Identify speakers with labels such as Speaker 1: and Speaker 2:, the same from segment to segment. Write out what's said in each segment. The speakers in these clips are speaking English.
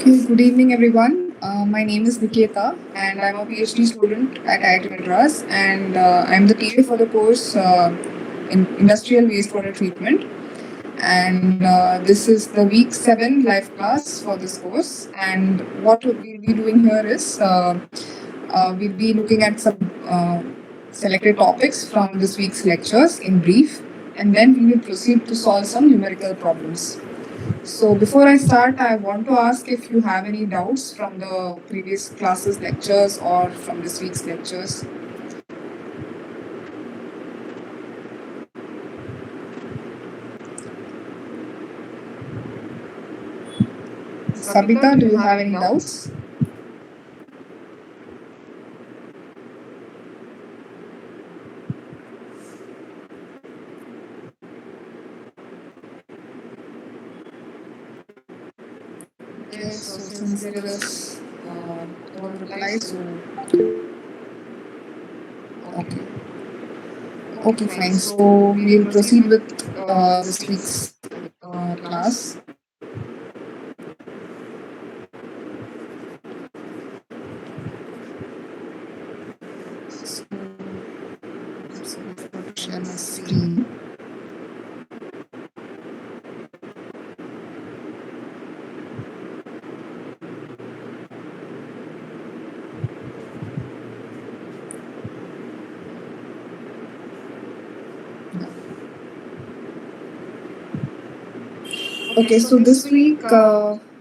Speaker 1: Okay, good evening, everyone. My name is Niketa, and I'm a PhD student at IIT Madras, and I'm the TA for the course in Industrial Wastewater Treatment. And this is the week 7 live class for this course. And what we'll be doing here is we'll be looking at some selected topics from this week's lectures in brief, and then we will proceed to solve some numerical problems. So before I start, I want to ask if you have any doubts from the previous classes lectures or from this week's lectures. Sabita, do you have any doubts? Okay, so since there is no reply, so okay. Okay, fine. So we'll proceed with this week's class. So I'm going to share my screen. Okay, so this week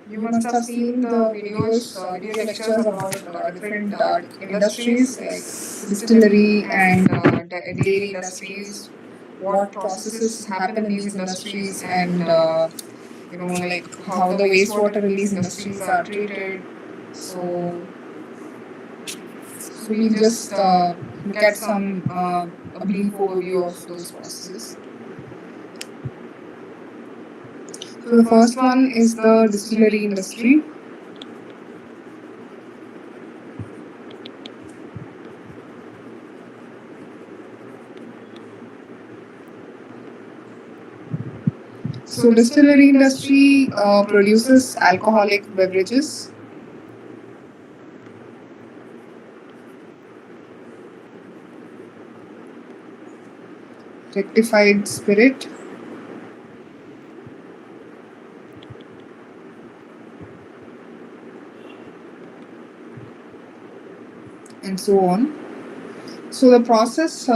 Speaker 1: you must have seen the video lectures about different industries like distillery and dairy industries, what processes happen in these industries, and like how the wastewater in these industries are treated. So, so we'll just look at some a brief overview of those processes. So the first one is the distillery industry. So distillery industry produces alcoholic beverages. Rectified spirit. And so on. So the process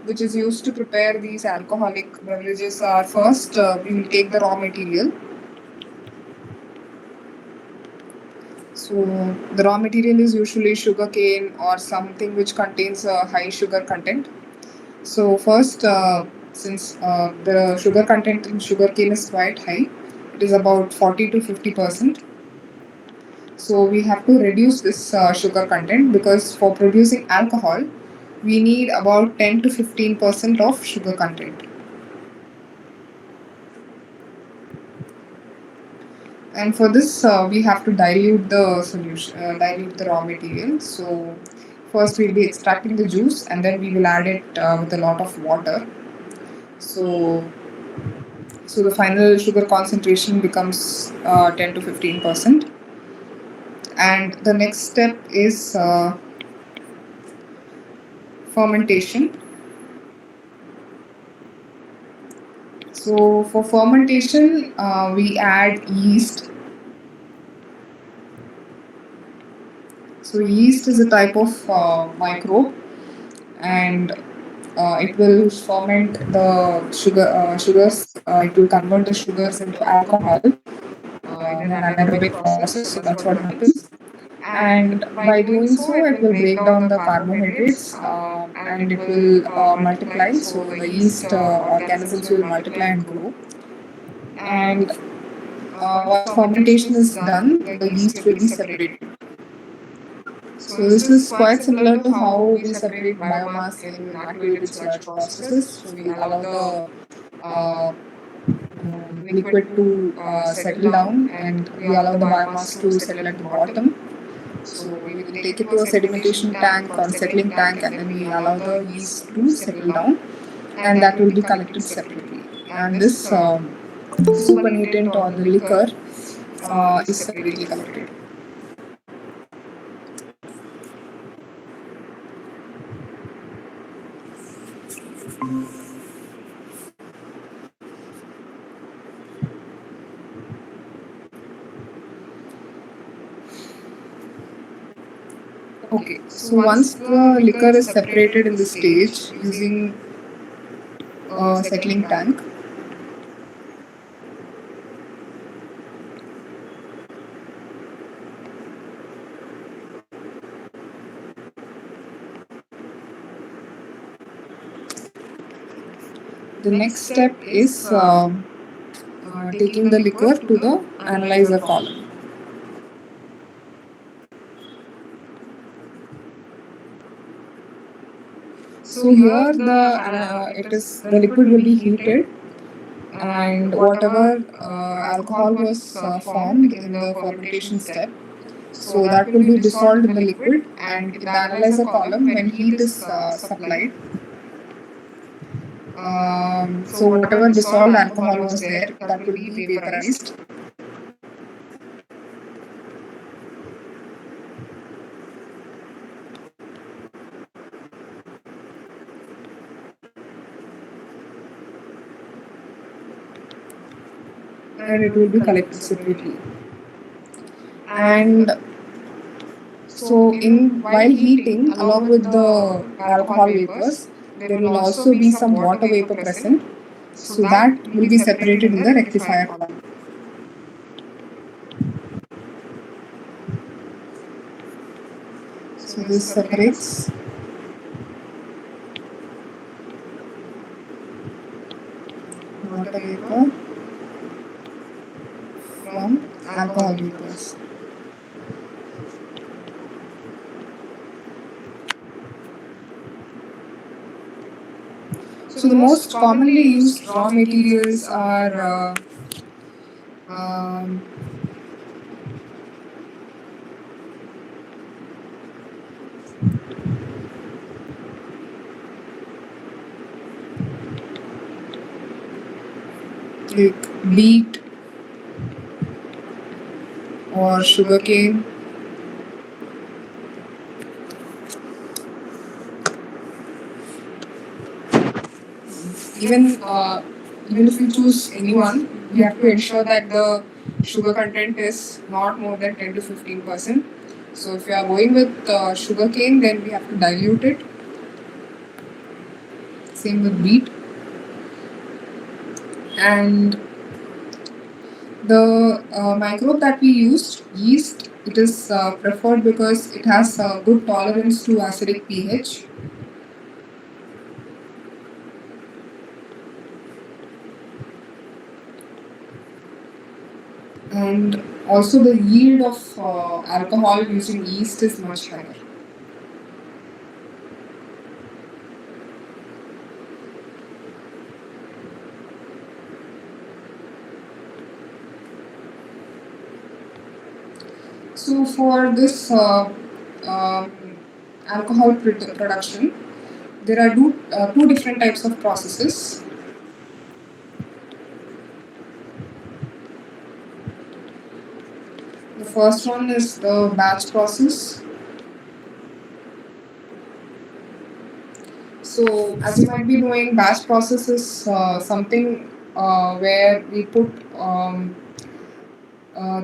Speaker 1: which is used to prepare these alcoholic beverages are first we will take the raw material. So the raw material is usually sugar cane or something which contains a high sugar content. So first, since the sugar content in sugar cane is quite high, it is about 40 to 50%. So we have to reduce this sugar content because for producing alcohol, we need about 10 to 15% of sugar content. And for this, we have to dilute the solution, dilute the raw material. So first we'll be extracting the juice, and then we will add it with a lot of water. So the final sugar concentration becomes 10 to 15%. And the next step is fermentation. So for fermentation, we add yeast. So yeast is a type of microbe, and it will ferment the sugars. It will convert the sugars into alcohol in an anaerobic process. So that's what happens. And by doing so, it will break down the carbohydrates and it will multiply. So the yeast organisms will multiply and grow. And once fermentation is done, the yeast will be separated. So this is quite similar to how we separate biomass in activated sludge processes. So we allow the liquid to settle down, and we allow the biomass to settle at the bottom. So we will take it to a sedimentation tank or settling tank, and then we allow the yeast to settle down, and that will be collected separately. And this supernatant or the liquor is separately collected. Okay, so once the liquor is separated in this stage using a settling tank, the next step is taking the liquor to the analyzer column. So here the liquid will be heated, and whatever alcohol was formed in the fermentation step, so that will be dissolved in the liquid, and in the analyzer column, when heat is supplied, so whatever dissolved alcohol was there, that will be vaporized. And it will be collected separately. And so while heating, along with the alcohol vapors, there will also be some water vapor present. So that will be separated in the rectifier column. So this separates water vapor from alcohol vapors. So the most commonly used raw materials are like beet or sugarcane. Even if we choose anyone, we have to ensure that the sugar content is not more than 10 to 15%. So if you are going with sugarcane, then we have to dilute it. Same with beet. And the microbe that we used, yeast, it is preferred because it has good tolerance to acidic pH. And also the yield of alcohol using yeast is much higher. So for this um, alcohol production, there are two different types of processes. The first one is the batch process. So, as you might be knowing, batch process is something where we put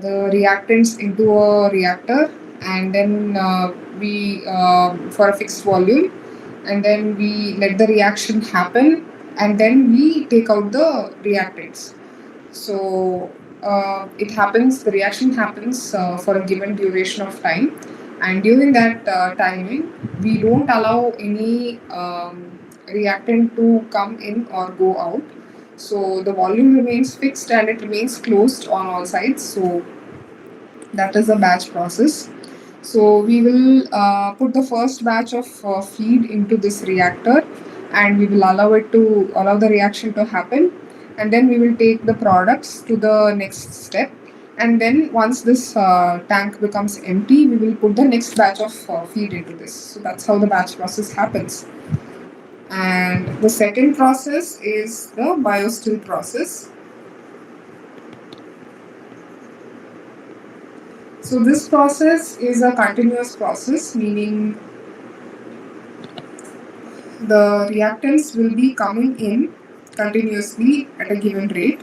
Speaker 1: the reactants into a reactor, and then we for a fixed volume, and then we let the reaction happen, and then we take out the reactants. So it happens, the reaction happens for a given duration of time, and during that timing, we don't allow any reactant to come in or go out. So the volume remains fixed and it remains closed on all sides. So that is a batch process. So we will put the first batch of feed into this reactor, and we will allow the reaction to happen, and then we will take the products to the next step. And then once this tank becomes empty, we will put the next batch of feed into this. So that's how the batch process happens. And the second process is the biostill process. So this process is a continuous process, meaning the reactants will be coming in continuously at a given rate,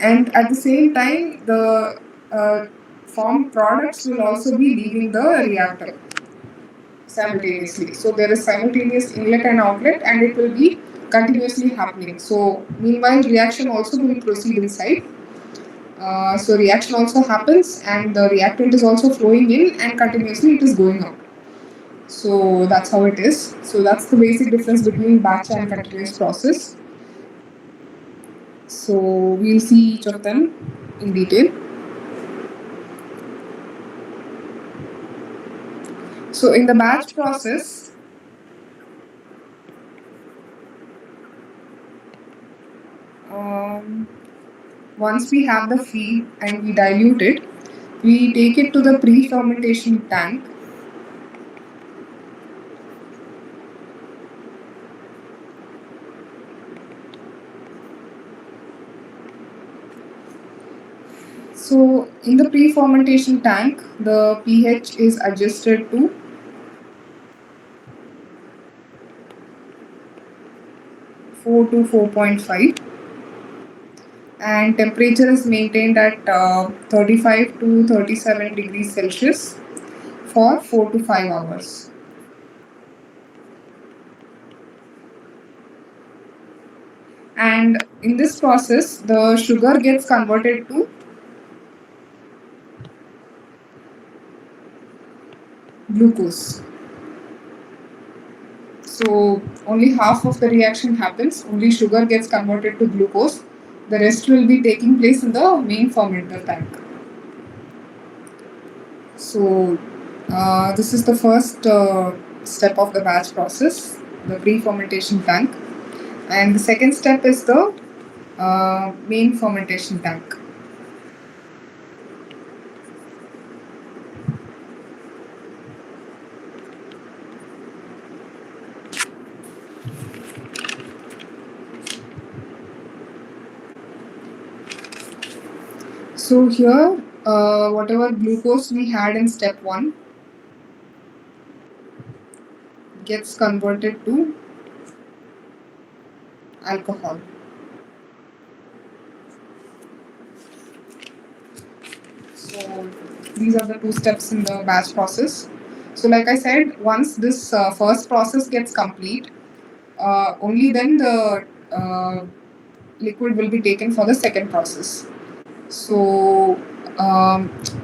Speaker 1: and at the same time the formed products will also be leaving the reactor simultaneously. So there is simultaneous inlet and outlet, and it will be continuously happening. So meanwhile reaction also will proceed inside. So reaction also happens, and the reactant is also flowing in, and continuously it is going out. So that's how it is. So that's the basic difference between batch and continuous process. So we'll see each of them in detail. So in the batch process, once we have the feed and we dilute it, we take it to the pre-fermentation tank. So in the pre-fermentation tank, the pH is adjusted to 4 to 4.5, and temperature is maintained at 35 to 37 degrees Celsius for 4 to 5 hours. And in this process, the sugar gets converted to glucose. So only half of the reaction happens, only sugar gets converted to glucose. The rest will be taking place in the main fermenter tank. So this is the first step of the batch process, the pre-fermentation tank. And the second step is the main fermentation tank. So here, whatever glucose we had in step 1 gets converted to alcohol. So these are the two steps in the batch process. So like I said, once this first process gets complete, only then the liquid will be taken for the second process. So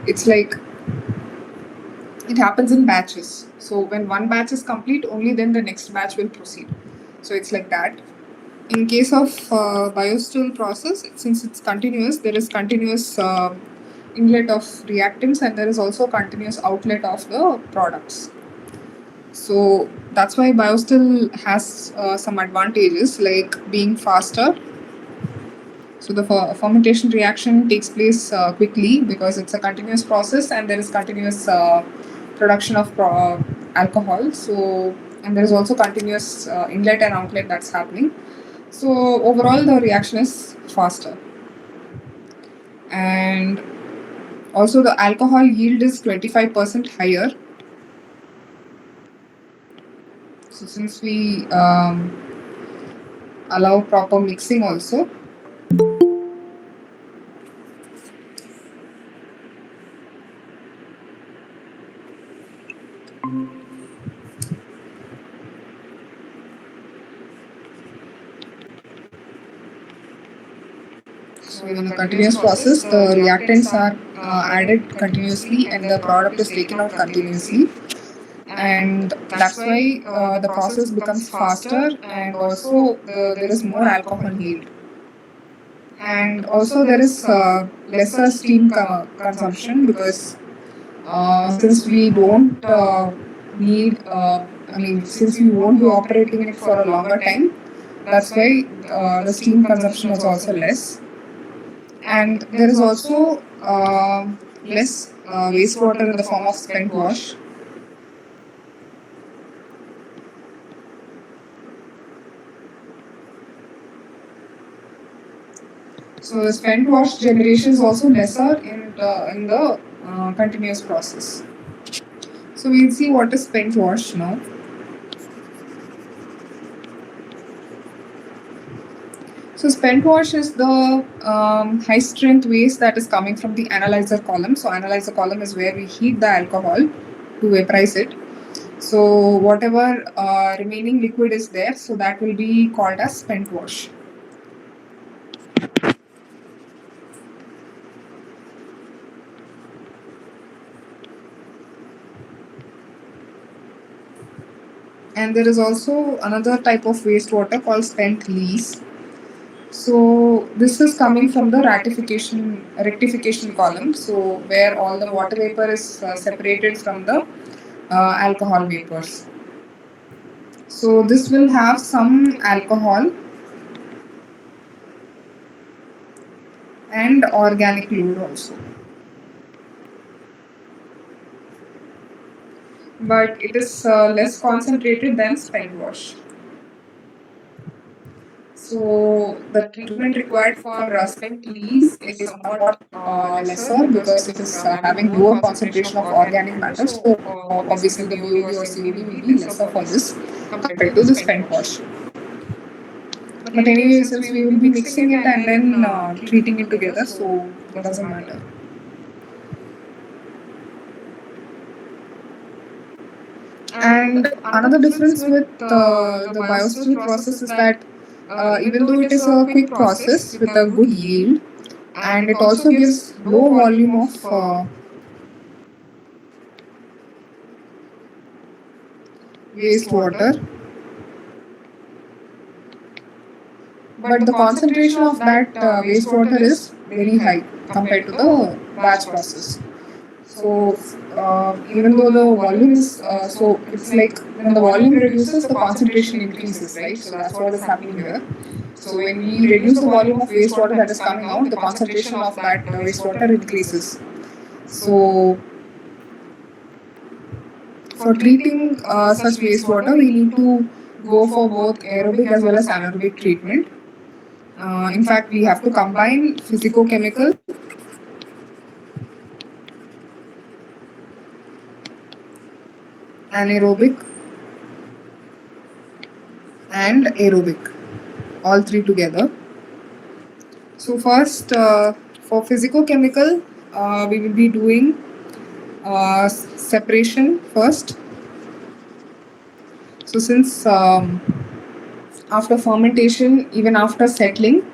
Speaker 1: it's like it happens in batches. So when one batch is complete, only then the next batch will proceed. So it's like that. In case of biostill process, since it's continuous, there is continuous inlet of reactants, and there is also continuous outlet of the products. So that's why biostill has some advantages, like being faster, So the fermentation reaction takes place quickly because it's a continuous process and there is continuous production of alcohol. So and there is also continuous inlet and outlet that's happening. So overall the reaction is faster. And also the alcohol yield is 25% higher. So since we allow proper mixing also. So in a continuous process, the reactants are added continuously and the product is taken out continuously. And that's why the process becomes faster and also there is more alcohol yield. And also there is lesser steam consumption because since we don't need, since we won't be operating it for a longer time, that's why the steam consumption is also less. And there is also less wastewater in the form of spent wash. So the spent wash generation is also lesser in the continuous process. So we'll see what is spent wash now. So spent wash is the high strength waste that is coming from the analyzer column. So analyzer column is where we heat the alcohol to vaporize it. So whatever remaining liquid is there, so that will be called as spent wash. And there is also another type of wastewater called spent lees. So this is coming from the rectification column. So where all the water vapor is separated from the alcohol vapors. So this will have some alcohol and organic load also. But it is less concentrated than spent wash. So the treatment required for spent lees is somewhat lesser because it is having lower concentration of organic matter. So obviously the BOD or COD will be lesser for this compared to the spent wash. But anyway, since we will be mixing it and then treating it together, so it doesn't matter. And another difference with the biostill process is that even though it is a quick process with a good yield, and it also gives low volume of wastewater, but the concentration of that wastewater is very high compared to the batch process. So even though the volume is so it's like when the volume reduces, the concentration increases, right? So that's what is happening here. So when we reduce the volume of wastewater that is coming out, the concentration of that wastewater increases. So for treating such wastewater, we need to go for both aerobic as well as anaerobic treatment. In fact, we have to combine physicochemical anaerobic and aerobic, all three together. So first, for physicochemical, we will be doing separation first. So since after fermentation, even after settling,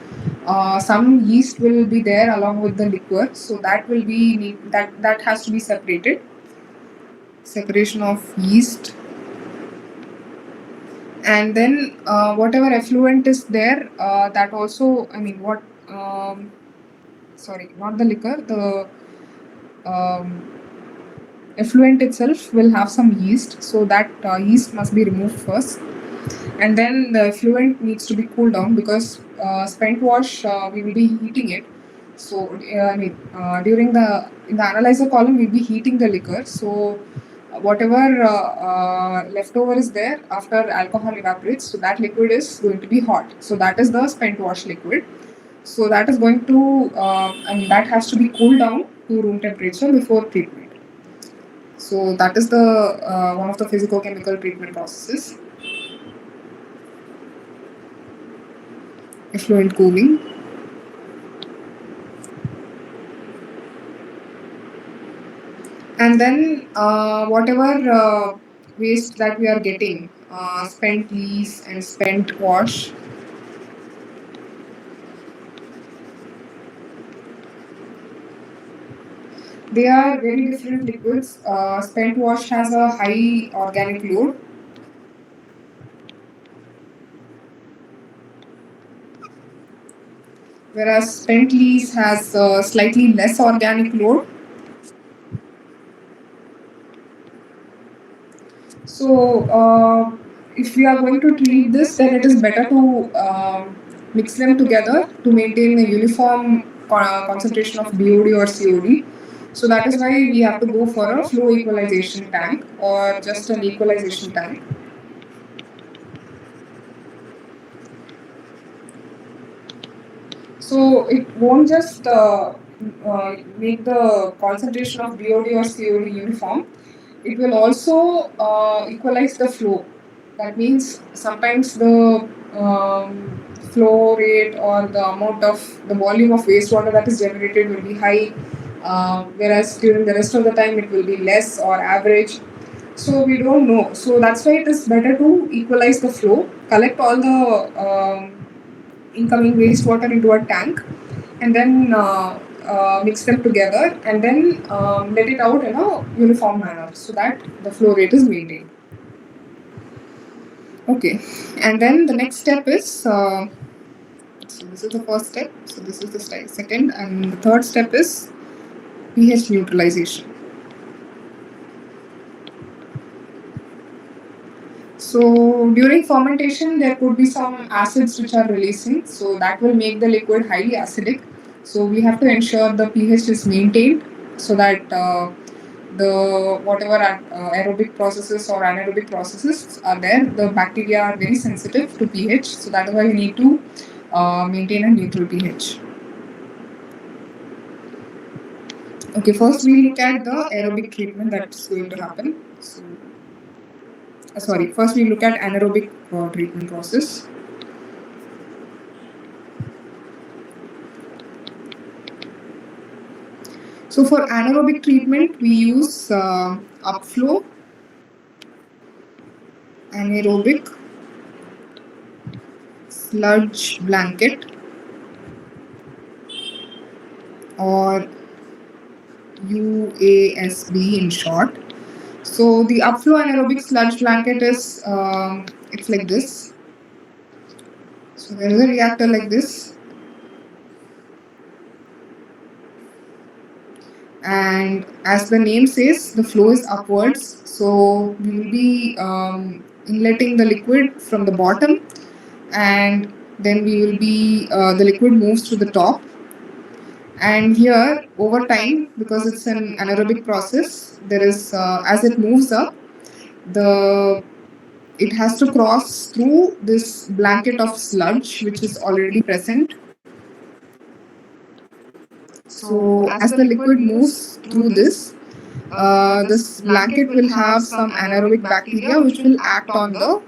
Speaker 1: some yeast will be there along with the liquor, so that will be that has to be separated. Separation of yeast, and then whatever effluent is there, that also, sorry, not the liquor, the effluent itself will have some yeast, so that yeast must be removed first. and then the effluent needs to be cooled down because spent wash we will be heating it. So during the in the analyzer column we'll be heating the liquor. So whatever leftover is there after alcohol evaporates, so that liquid is going to be hot. So that is the spent wash liquid. So that is going to that has to be cooled down to room temperature before treatment. So that is the one of the physicochemical treatment processes. Effluent cooling. And then whatever waste that we are getting, spent lees and spent wash, they are very different liquids. Spent wash has a high organic load, whereas spent lees has slightly less organic load. So if we are going to treat this, then it is better to mix them together to maintain a uniform concentration of BOD or COD. So that is why we have to go for a flow equalization tank or just an equalization tank. So it won't just make the concentration of BOD or COD uniform. It will also equalize the flow. That means sometimes the flow rate or the amount of the volume of wastewater that is generated will be high, whereas during the rest of the time it will be less or average. So we don't know. So that's why it is better to equalize the flow, collect all the incoming wastewater into a tank, and then mix them together, and then let it out in a uniform manner so that the flow rate is maintained. Okay, and then the next step is so this is the first step. So this is the second, and the third step is pH neutralization. So during fermentation, there could be some acids which are releasing, so that will make the liquid highly acidic. So we have to ensure the pH is maintained so that the whatever aerobic processes or anaerobic processes are there, the bacteria are very sensitive to pH. So that is why we need to maintain a neutral pH. Okay, first we look at the aerobic treatment that's going to happen. So, first we look at anaerobic treatment process. So for anaerobic treatment, we use upflow, anaerobic, sludge blanket, or UASB in short. So the upflow anaerobic sludge blanket is it's like this. So there is a reactor like this, and as the name says, the flow is upwards. So we will be inletting the liquid from the bottom, and then we will be the liquid moves to the top. And here, over time, because it's an anaerobic process, there is as it moves up, it has to cross through this blanket of sludge which is already present. So as the liquid moves through this blanket will have some anaerobic bacteria which will act on the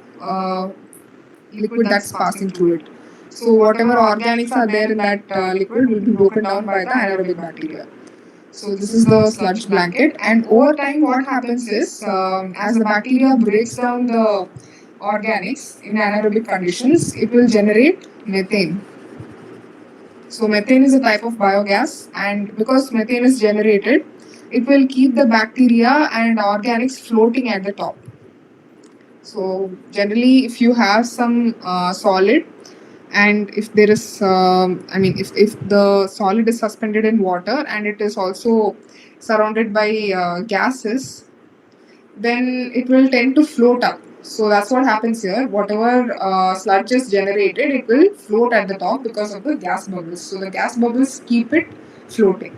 Speaker 1: liquid that's passing through it. So whatever organics are there in that liquid will be broken down by the anaerobic bacteria. So this is the sludge blanket, and over time what happens is as the bacteria breaks down the organics in anaerobic conditions, it will generate methane. So methane is a type of biogas, and because methane is generated, it will keep the bacteria and organics floating at the top. So generally, if you have some solid, and if there is, if the solid is suspended in water and it is also surrounded by gases, then it will tend to float up. So that's what happens here. Whatever sludge is generated, it will float at the top because of the gas bubbles. So the gas bubbles keep it floating.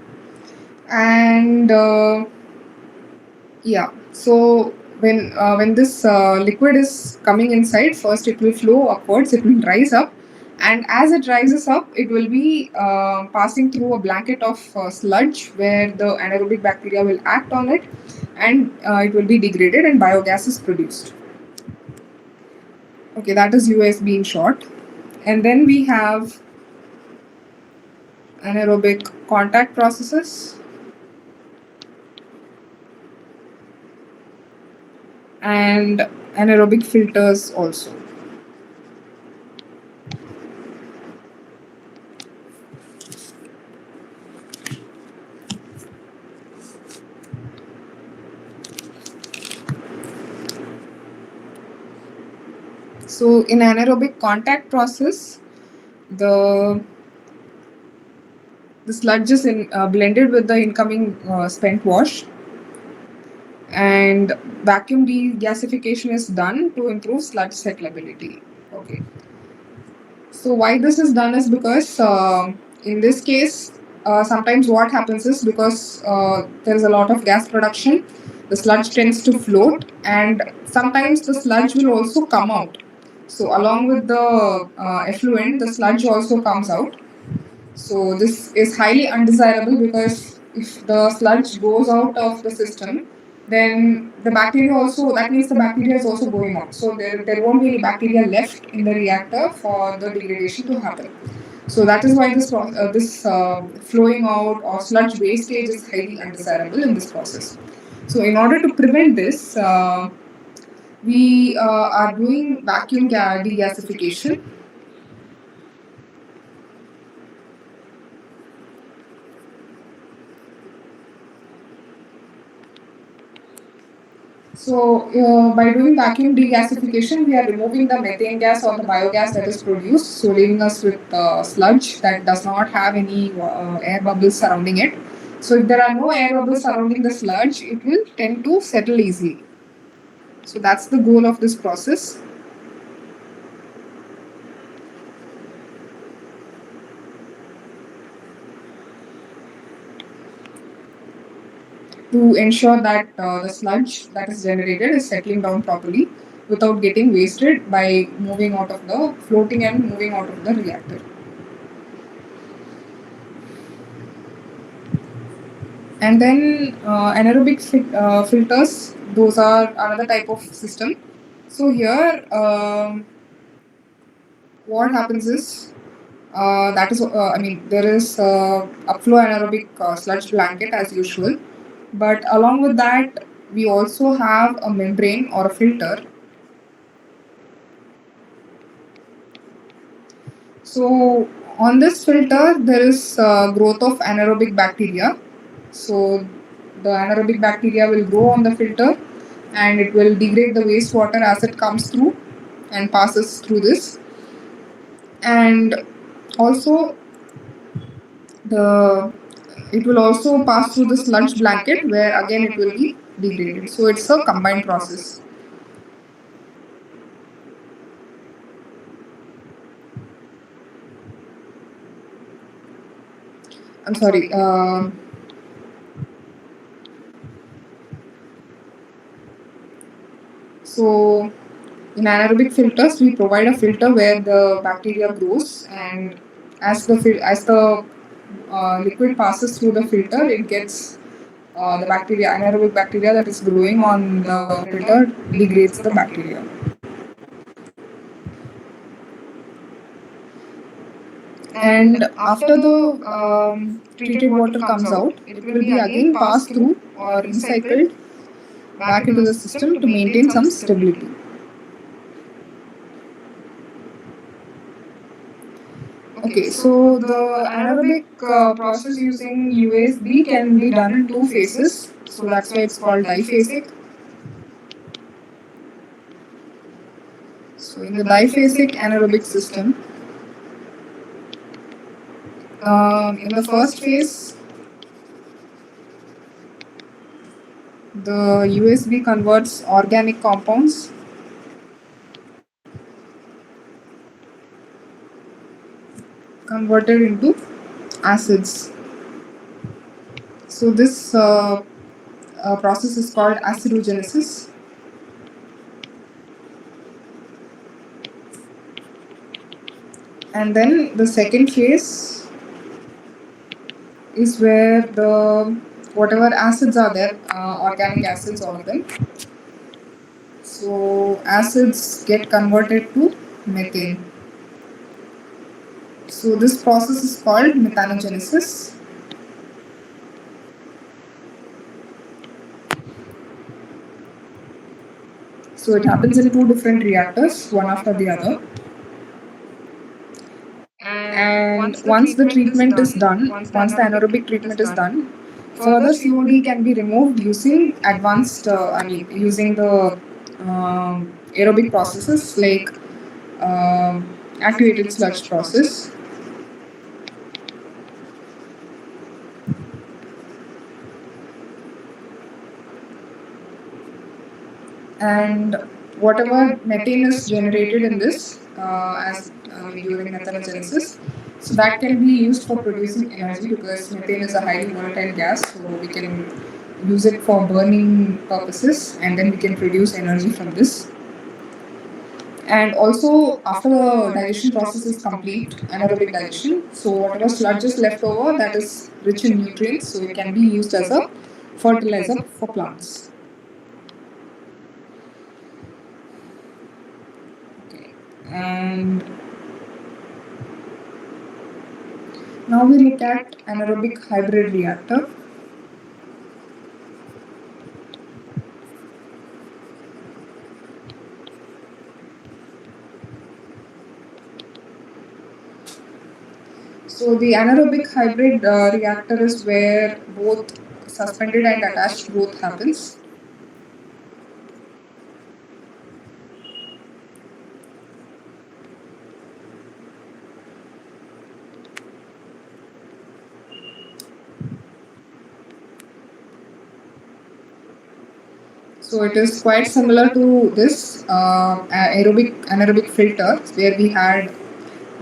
Speaker 1: And yeah, so when this liquid is coming inside, first it will flow upwards, it will rise up, and as it rises up, it will be passing through a blanket of sludge where the anaerobic bacteria will act on it, and it will be degraded and biogas is produced. Okay, that is USB in short. And then we have anaerobic contact processes and anaerobic filters also. So in anaerobic contact process, the sludge is blended with the incoming spent wash, and vacuum degasification is done to improve sludge settleability. Okay. So why this is done is because in this case, sometimes what happens is because there is a lot of gas production, the sludge tends to float, and sometimes the sludge will also come out. So along with the effluent, the sludge also comes out. So this is highly undesirable because if the sludge goes out of the system, then the bacteria also, that means the bacteria is also going out. So there won't be any bacteria left in the reactor for the degradation to happen. So that is why this flowing out or sludge wastage is highly undesirable in this process. So in order to prevent this, we are doing vacuum degasification. So, by doing vacuum degasification, we are removing the methane gas or the biogas that is produced, so leaving us with sludge that does not have any air bubbles surrounding it. So, if there are no air bubbles surrounding the sludge, it will tend to settle easily. So, that's the goal of this process. To ensure that the sludge that is generated is settling down properly without getting wasted by moving out of the floating and moving out of the reactor. And then anaerobic filters, those are another type of system. So here, what happens is that is, there is upflow anaerobic sludge blanket as usual, but along with that, we also have a membrane or a filter. So on this filter, there is growth of anaerobic bacteria. So the anaerobic bacteria will grow on the filter and it will degrade the wastewater as it comes through and passes through this. And also it will also pass through the sludge blanket where again it will be degraded. So it's a combined process. I'm sorry. So in anaerobic filters, we provide a filter where the bacteria grows, and as the liquid passes through the filter, it gets the bacteria, anaerobic bacteria that is growing on the filter degrades the bacteria. And after the treated water comes out, it will be again passed through or recycled back into the system to maintain some stability. Okay, so the anaerobic process using USB can be done in two phases. So that's why it's called diphasic. So in the diphasic anaerobic system, in the first phase, the USB converts organic compounds converted into acids. So this process is called acidogenesis. And then the second phase is where the whatever acids are there, organic acids, all of them. So acids get converted to methane. So this process is called methanogenesis. So it happens in two different reactors, one after the other. And once the treatment is done, once the anaerobic treatment is done, further COD can be removed using advanced, using the aerobic processes like activated sludge process. And whatever methane is generated in this, during methanogenesis, so that can be used for producing energy because methane is a highly volatile gas, so we can use it for burning purposes, and then we can produce energy from this. And also, after the digestion process is complete, anaerobic digestion, so whatever sludge is left over, that is rich in nutrients, so it can be used as a fertilizer for plants. And now we look at anaerobic hybrid reactor. So the anaerobic hybrid reactor is where both suspended and attached growth happens. So it is quite similar to this anaerobic filter, where we had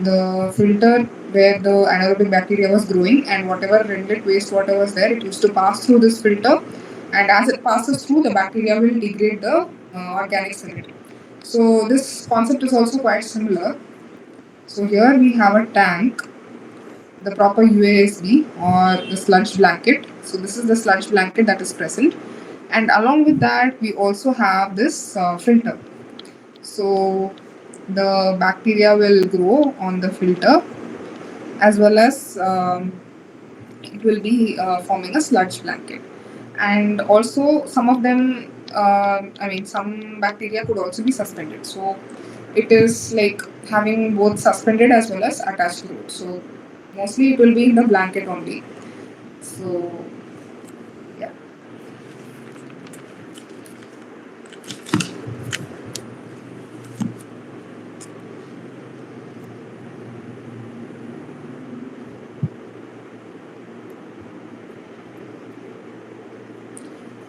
Speaker 1: the filter where the anaerobic bacteria was growing, and whatever inlet wastewater was there, it used to pass through this filter, and as it passes through, the bacteria will degrade the organics in it. So this concept is also quite similar. So here we have a tank, the proper UASB or the sludge blanket. So this is the sludge blanket that is present, and along with that we also have this filter. So the bacteria will grow on the filter, as well as it will be forming a sludge blanket. And also some of them, some bacteria could also be suspended. So it is like having both suspended as well as attached growth. So mostly it will be in the blanket only. So yeah.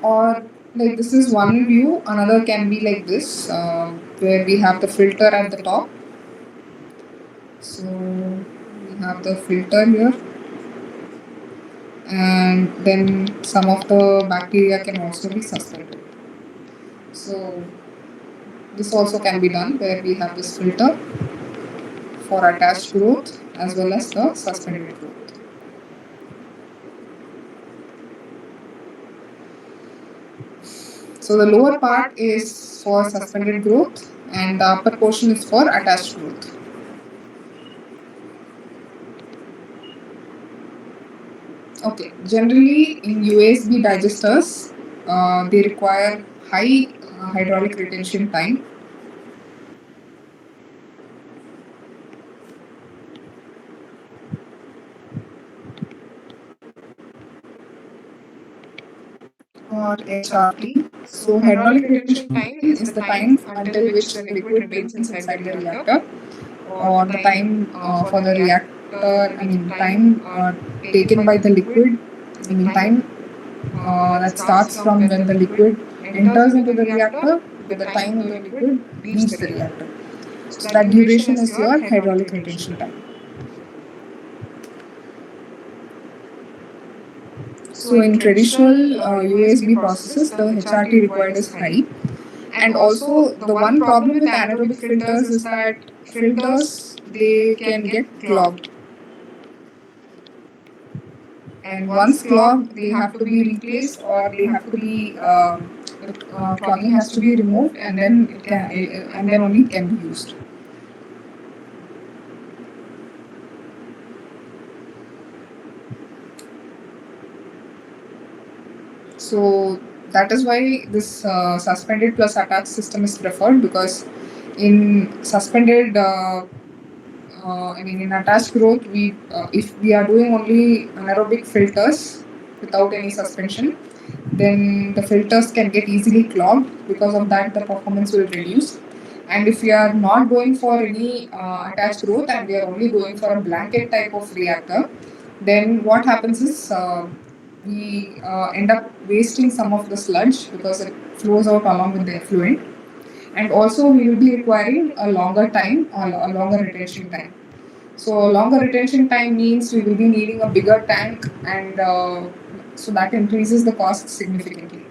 Speaker 1: Or like this is one view, another can be like this, where we have the filter at the top. So we have the filter here, and then some of the bacteria can also be suspended. So this also can be done where we have this filter for attached growth as well as the suspended growth. So the lower part is for suspended growth and the upper portion is for attached growth. Okay, generally in USB digesters, they require high hydraulic retention time. Or HRT. So hydraulic retention time is the time until which the liquid remains inside the reactor, or the time for the reactor, time taken by the liquid, time that starts from when the liquid enters into the reactor to the time the liquid leaves the reactor. So that duration is your hydraulic retention time. So in traditional UASB processes, the HRT required is high. And also, the one problem with anaerobic filters is that filters they can get clogged. And once clogged, they have to be replaced or they have to be clogging has to be removed, and then it can and then only it can be used. So that is why this suspended plus attached system is preferred, because in suspended in attached growth, if we are doing only anaerobic filters without any suspension, then the filters can get easily clogged. Because of that, the performance will reduce. And if we are not going for any attached growth and we are only going for a blanket type of reactor, then what happens is we end up wasting some of the sludge because it flows out along with the effluent. And also, we will be requiring a longer time or a longer retention time. So longer retention time means we will be needing a bigger tank, and so that increases the cost significantly.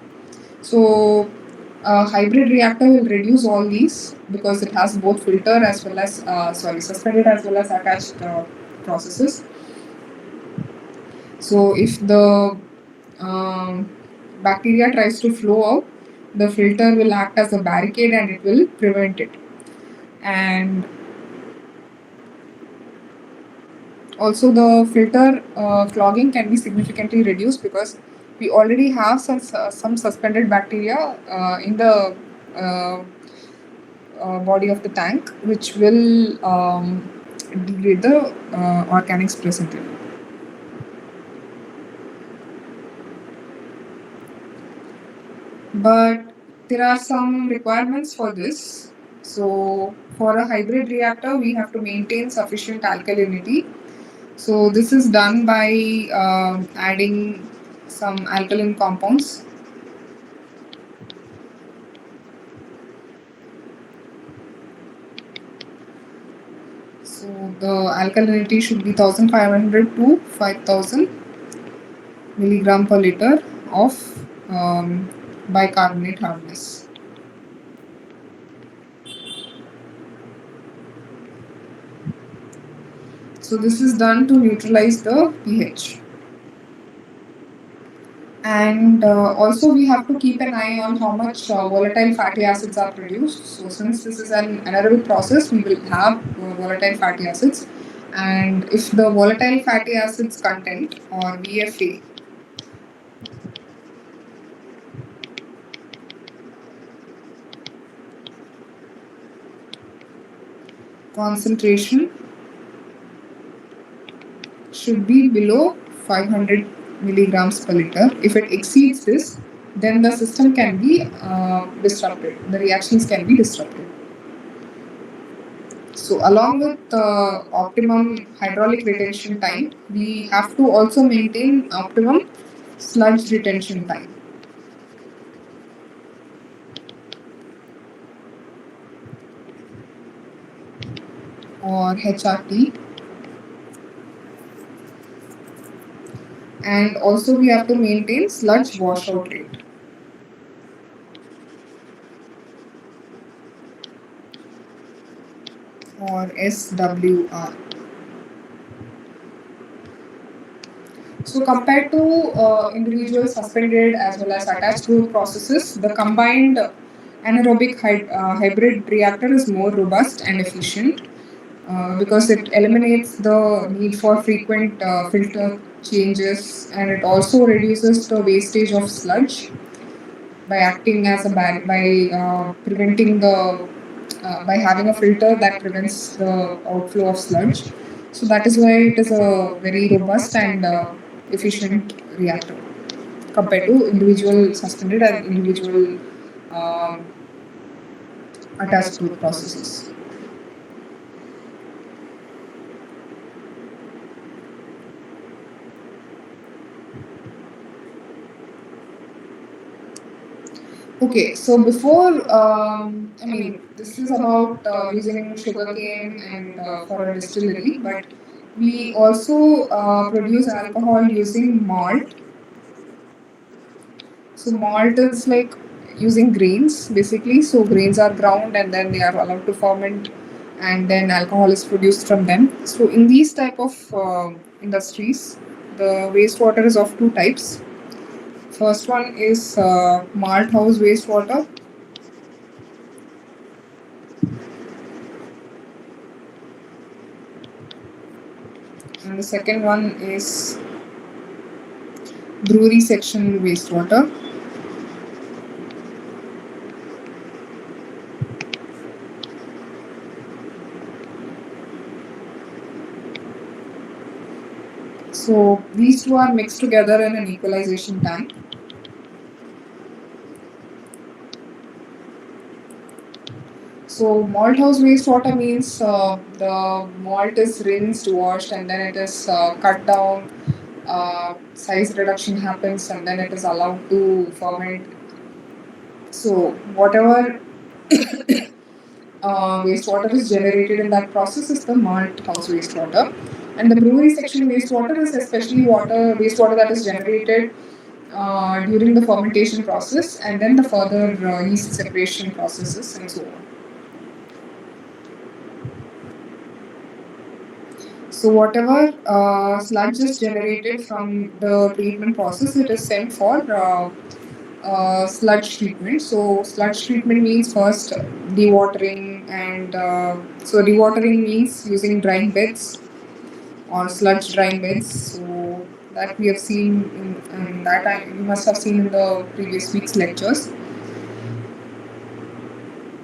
Speaker 1: So a hybrid reactor will reduce all these because it has both filter as well as suspended as well as attached processes. So if the bacteria tries to flow out, the filter will act as a barricade and it will prevent it. And also, the filter clogging can be significantly reduced because we already have some suspended bacteria in the body of the tank, which will degrade the organics present in it. But there are some requirements for this. So, for a hybrid reactor, we have to maintain sufficient alkalinity. So this is done by adding some alkaline compounds. So the alkalinity should be 1500 to 5000 milligram per liter of bicarbonate hardness. So this is done to neutralize the pH. And also we have to keep an eye on how much volatile fatty acids are produced. So since this is an anaerobic process, we will have volatile fatty acids. And if the volatile fatty acids content, or VFA, concentration should be below 500 milligrams per liter. If it exceeds this, then the system can be disrupted. The reactions can be disrupted. So along with optimum hydraulic retention time, we have to also maintain optimum sludge retention time. Or HRT. And also we have to maintain sludge washout rate. Or SWR. So compared to individual suspended as well as attached growth processes, the combined anaerobic hybrid reactor is more robust and efficient because it eliminates the need for frequent filter changes, and it also reduces the wastage of sludge by acting as a by preventing the by having a filter that prevents the outflow of sludge. So that is why it is a very robust and efficient reactor compared to individual suspended and individual attached growth processes. Okay, so before, this is about using sugarcane and for a distillery, but we also produce alcohol using malt. So malt is like using grains basically. So grains are ground and then they are allowed to ferment, and then alcohol is produced from them. So in these type of industries, the wastewater is of two types. First one is malt house wastewater, and the second one is brewery section wastewater. So these two are mixed together in an equalization tank. So malt house wastewater means the malt is rinsed, washed, and then it is cut down. Size reduction happens, and then it is allowed to ferment. So whatever wastewater is generated in that process is the malt house wastewater, and the brewery section wastewater is especially wastewater that is generated during the fermentation process, and then the further yeast separation processes and so on. So whatever sludge is generated from the treatment process, it is sent for sludge treatment. So sludge treatment means first dewatering, and so dewatering means using drying beds or sludge drying beds. So that we have seen in that you must have seen in the previous week's lectures.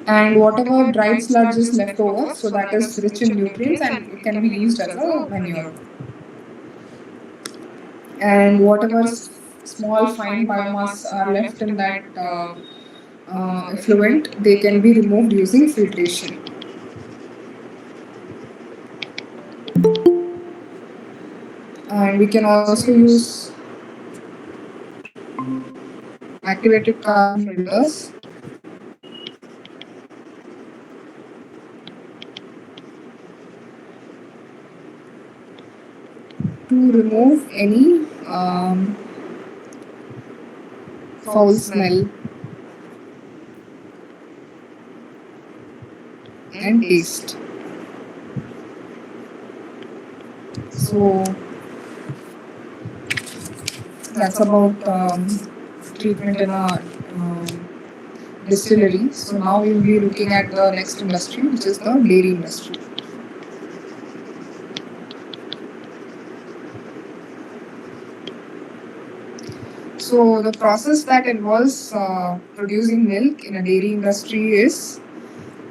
Speaker 1: And whatever dried sludge is left over, so that is rich in nutrients and it can be used as a manure. And whatever small fine biomass are left in that effluent, they can be removed using filtration. And we can also use activated carbon filters to remove any foul smell and taste. So that's about treatment in a distillery. So now we will be looking at the next industry, which is the dairy industry. So the process that involves producing milk in a dairy industry is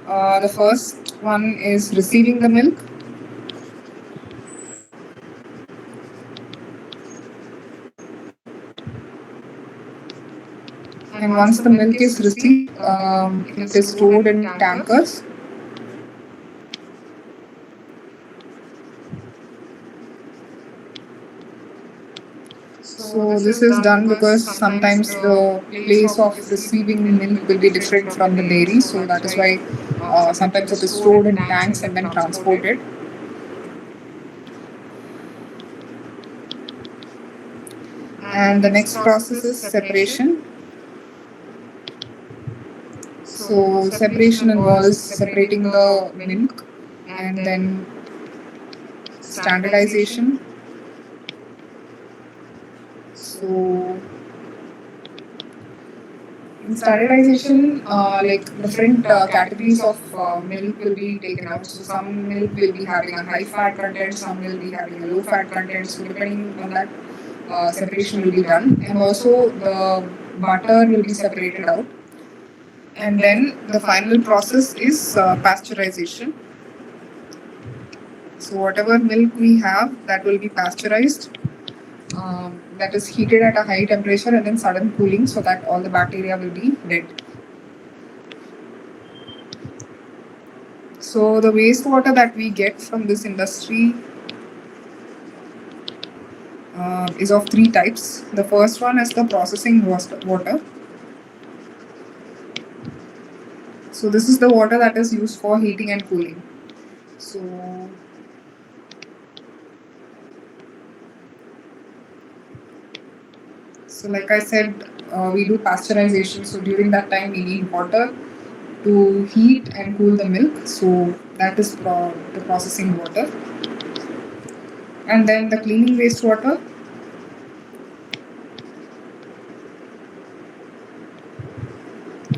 Speaker 1: the first one is receiving the milk. And once the milk is received, it is stored in tankers. So this is done because sometimes the place of receiving milk will be different from the dairy. So that is why sometimes it is stored in tanks and then transported. And the next process is separation. So separation involves separating the milk and then standardization. So in standardization, like different categories of milk will be taken out. So some milk will be having a high fat content, some will be having a low fat content. So depending on that, separation will be done, and also the butter will be separated out. And then the final process is pasteurization. So whatever milk we have, that will be pasteurized. That is heated at a high temperature and then sudden cooling, so that all the bacteria will be dead. So the wastewater that we get from this industry is of three types. The first one is the processing water. So this is the water that is used for heating and cooling. So like I said, we do pasteurization. So during that time, we need water to heat and cool the milk. So that is the processing water. And then the cleaning wastewater.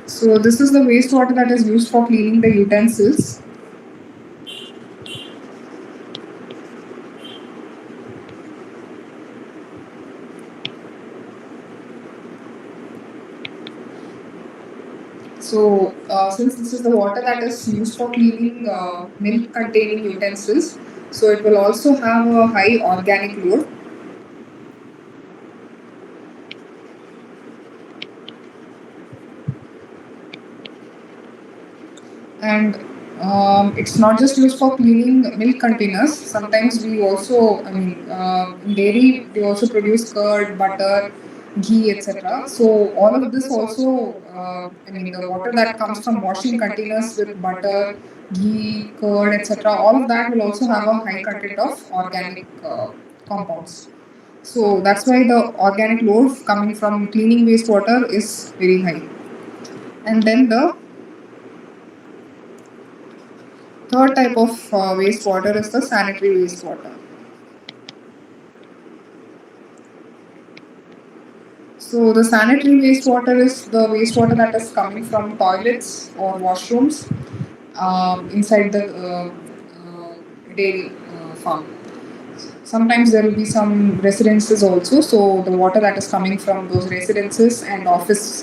Speaker 1: So this is the wastewater that is used for cleaning the utensils. So since this is the water that is used for cleaning milk containing utensils, so it will also have a high organic load. And it's not just used for cleaning milk containers. Sometimes we also, in dairy, they also produce curd, butter, ghee, etc. So all of this also, the water that comes from washing containers with butter, ghee, curd, etc. All of that will also have a high content of organic compounds. So that's why the organic load coming from cleaning wastewater is very high. And then the third type of wastewater is the sanitary wastewater. So the sanitary wastewater is the wastewater that is coming from toilets or washrooms inside the dairy farm. Sometimes there will be some residences also. So the water that is coming from those residences and office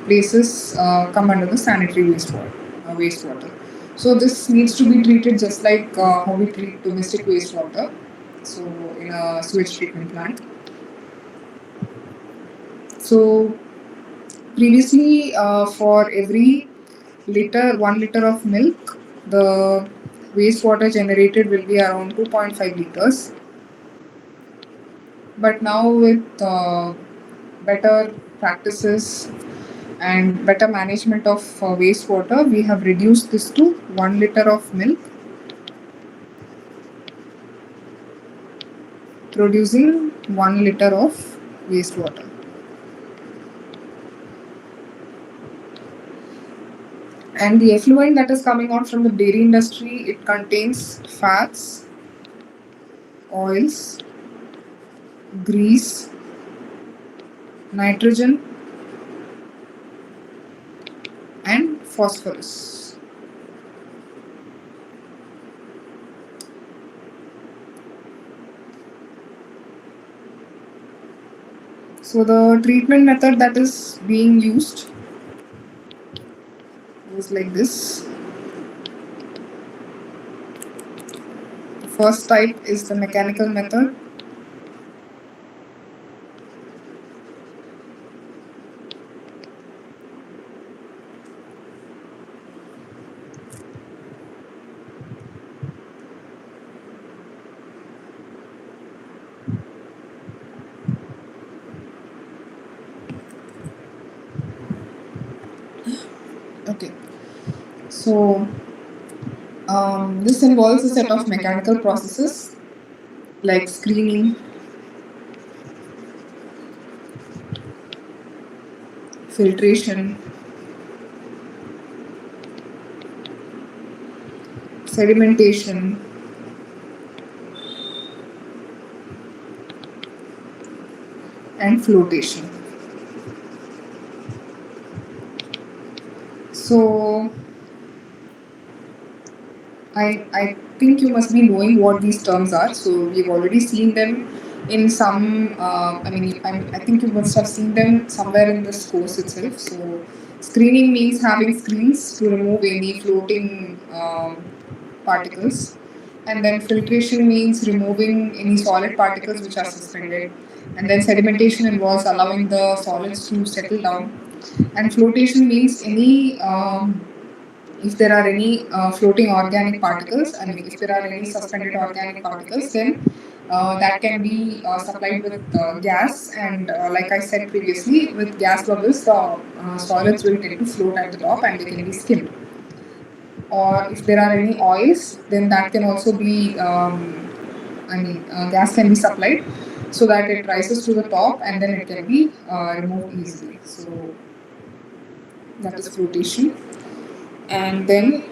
Speaker 1: places come under the sanitary wastewater. So this needs to be treated just like how we treat domestic wastewater. So in a sewage treatment plant. So previously, for every 1 liter of milk, the wastewater generated will be around 2.5 liters. But now with better practices and better management of wastewater, we have reduced this to 1 liter of milk, producing 1 liter of wastewater. And the effluent that is coming out from the dairy industry, it contains fats, oils, grease, nitrogen, and phosphorus. So the treatment method that is being used goes like this. The first type is the mechanical method. Okay. So this involves a set of mechanical processes like screening, filtration, sedimentation, and flotation. So I think you must be knowing what these terms are. So we've already seen them in some. I think you must have seen them somewhere in this course itself. So screening means having screens to remove any floating particles, and then filtration means removing any solid particles which are suspended, and then sedimentation involves allowing the solids to settle down, and flotation means any if there are any floating organic particles, if there are any suspended organic particles, then that can be supplied with gas. And like I said previously, with gas bubbles, the solids will tend to float at the top and they can be skimmed. Or if there are any oils, then that can also be, gas can be supplied. so that it rises to the top and then it can be removed easily. So that is flotation. And then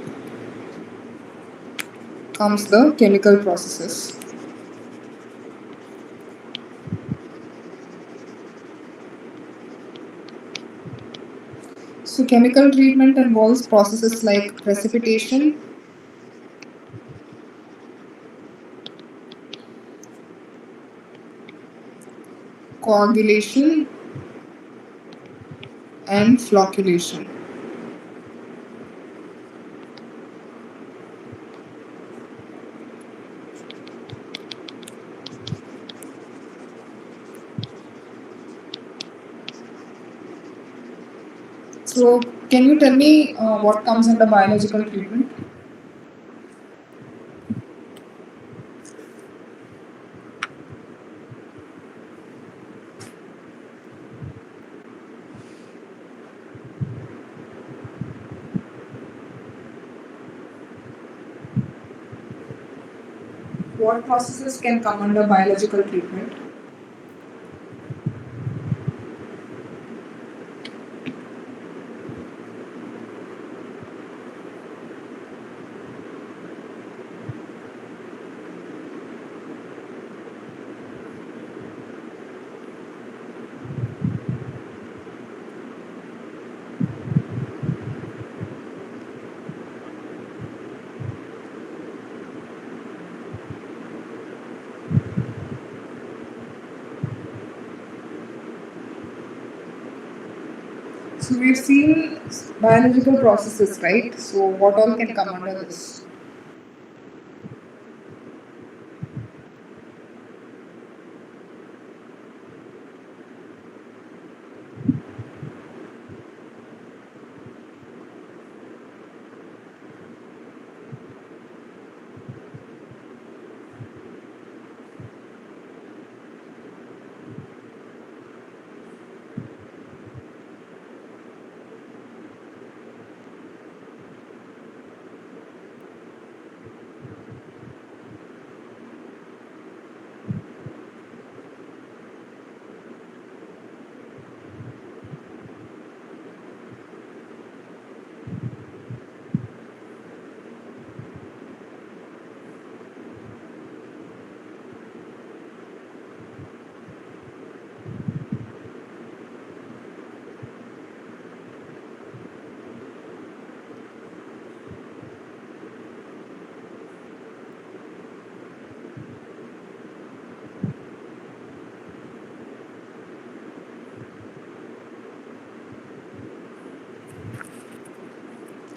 Speaker 1: comes the chemical processes. So chemical treatment involves processes like precipitation, coagulation, and flocculation. So, can you tell me what comes under biological treatment? What processes can come under biological treatment? So we've seen biological processes, right? So what all can come under this?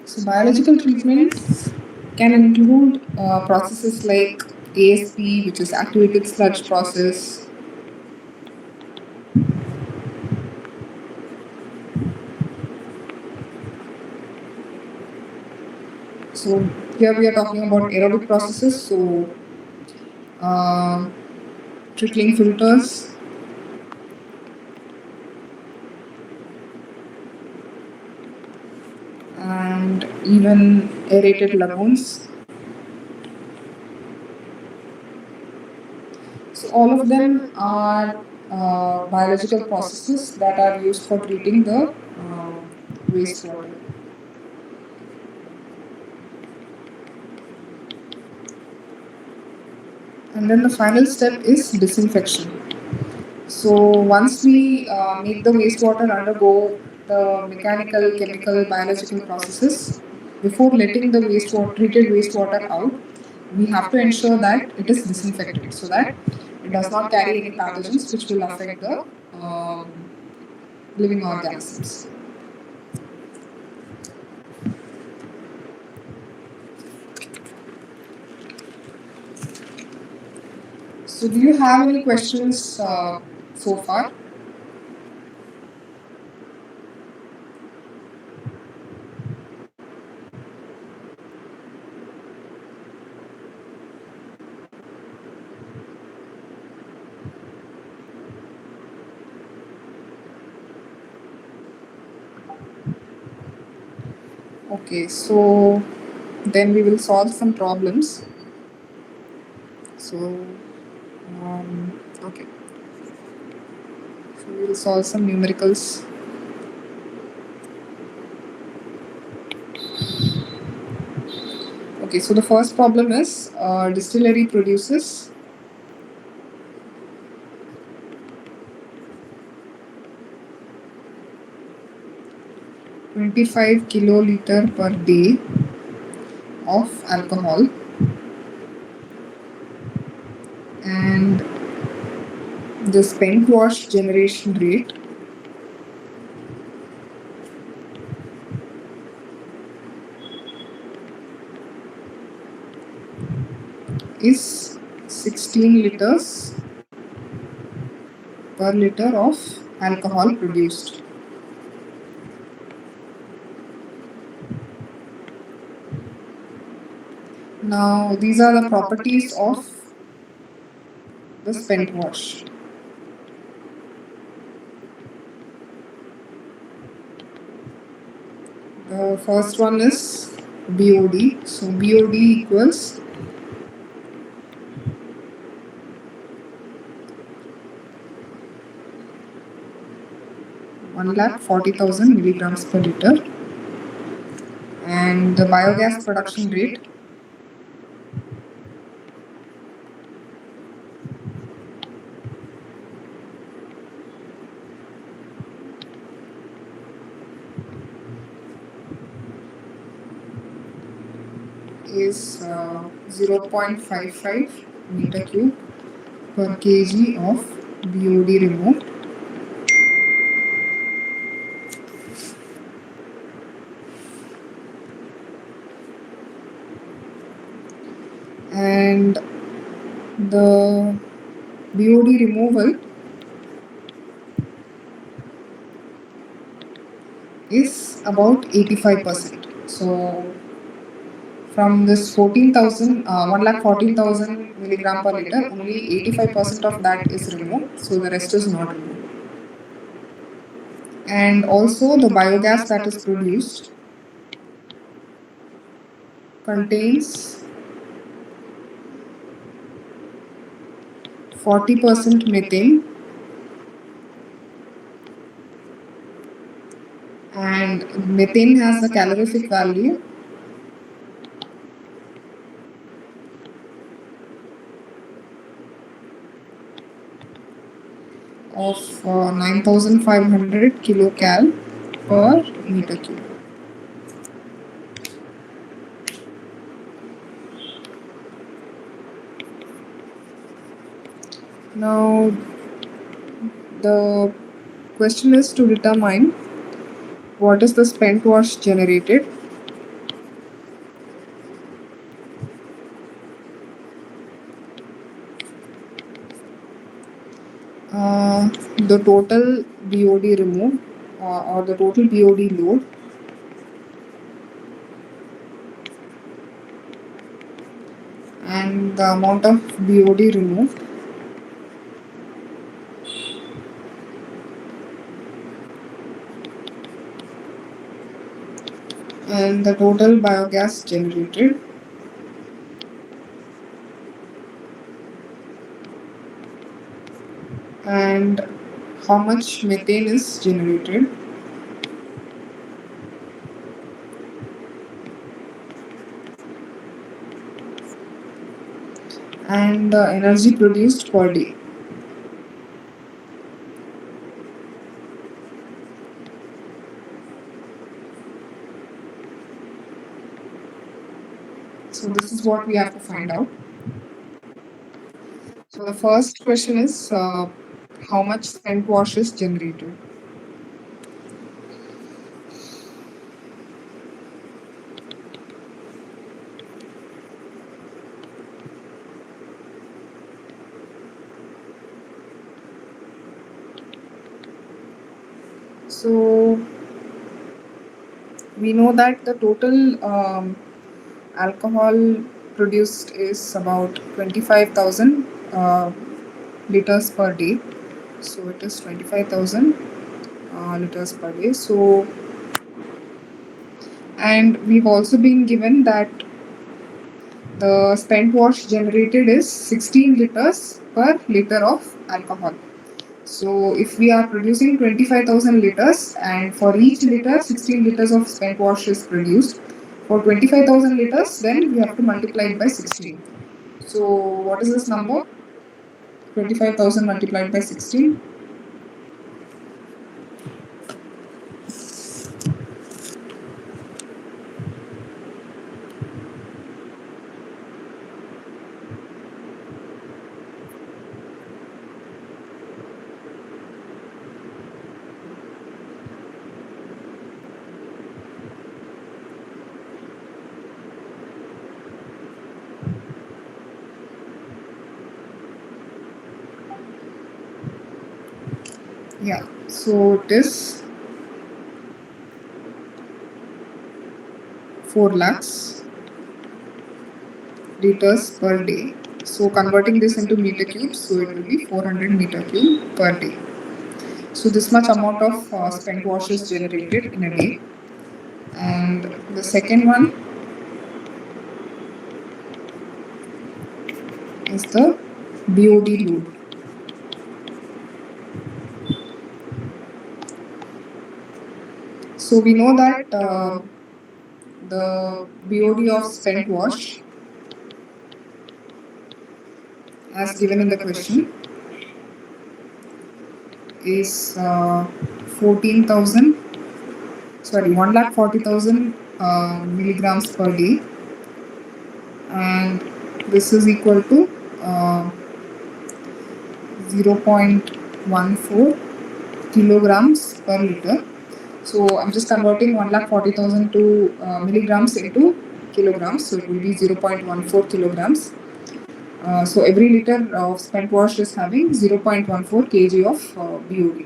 Speaker 1: So biological treatment can include processes like ASP, which is activated sludge process. So here we are talking about aerobic processes. So trickling filters, and even aerated lagoons. So all of them are biological processes that are used for treating the wastewater. And then the final step is disinfection. So once we make the wastewater undergo the mechanical, chemical, biological processes, before letting the wastewater, treated wastewater out, we have to ensure that it is disinfected so that it does not carry any pathogens which will affect the living organisms. So do you have any questions so far? Okay, so then we will solve some problems. So, okay. We will solve some numericals. Okay, so the first problem is distillery produces 25 kiloliter per day of alcohol, and the spent wash generation rate is 16 liters per liter of alcohol produced. Now, these are the properties of the spent wash. The first one is BOD. So BOD equals 1,40,000 milligrams per liter, and the biogas production rate is 0.55 meter cube per kg of BOD removed. And the BOD removal is about 85%. So from this 1,14,000 milligram per liter, only 85% of that is removed, so the rest is not removed. And also the biogas that is produced contains 40% methane and methane has a calorific value of 9,500 kilocal per meter cube. Now, the question is to determine what is the spent wash generated. The total BOD removed or the total BOD load and the amount of BOD removed and the total biogas generated and how much methane is generated and the energy produced per day. So this is what we have to find out. So the first question is how much spent wash is generated. So we know that the total alcohol produced is about 25,000 liters per day. So it is 25,000 liters per day. So, and we've also been given that the spent wash generated is 16 liters per liter of alcohol. So if we are producing 25,000 liters and for each liter 16 liters of spent wash is produced, for 25,000 liters then we have to multiply it by 16. So what is this number? 25,000 multiplied by 16. Yeah, so it is 4 lakhs liters per day. So converting this into meter cubes, so it will be 400 meter cube per day. So this much amount of spent wash is generated in a day. And the second one is the BOD load. So we know that the BOD of spent wash, as given in the question, is 1,40,000 milligrams per day, and this is equal to 0.14 kilograms per liter. So I'm just converting 1,40,000 to milligrams into kilograms, so it will be 0.14 kilograms. So every liter of spent wash is having 0.14 kg of BOD.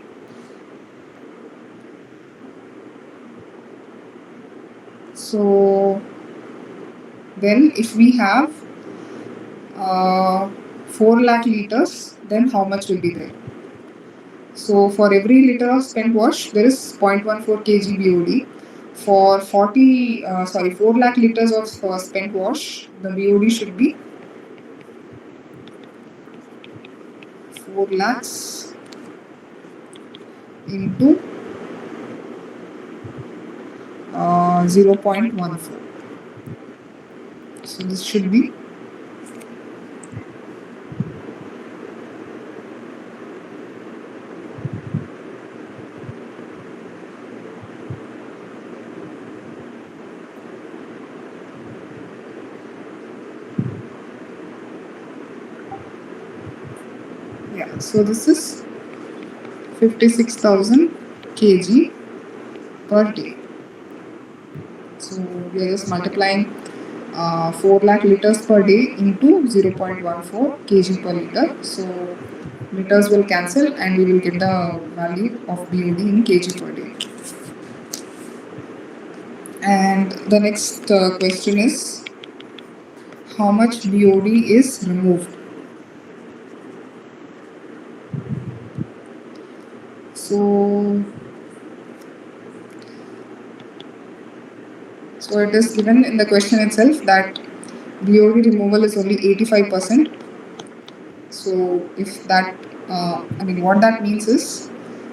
Speaker 1: So then if we have 4 lakh liters, then how much will be there? So for every liter of spent wash, there is 0.14 kg BOD. For 4 lakh liters of spent wash, the BOD should be 4 lakhs into 0.14. So this should be so this is 56,000 kg per day. So we are just multiplying 4 lakh liters per day into 0.14 kg per liter. So liters will cancel and we will get the value of BOD in kg per day. And the next question is, how much BOD is removed? So it is given in the question itself that BOD removal is only 85%. So if that, what that means is,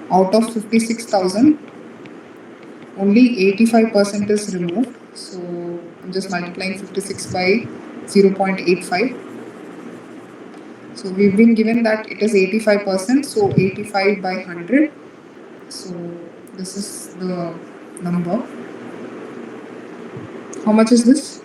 Speaker 1: out of 56,000, only 85% is removed. So I'm just multiplying 56 by 0.85. So we've been given that it is 85%, so 85 by 100. So this is the number. How much is this?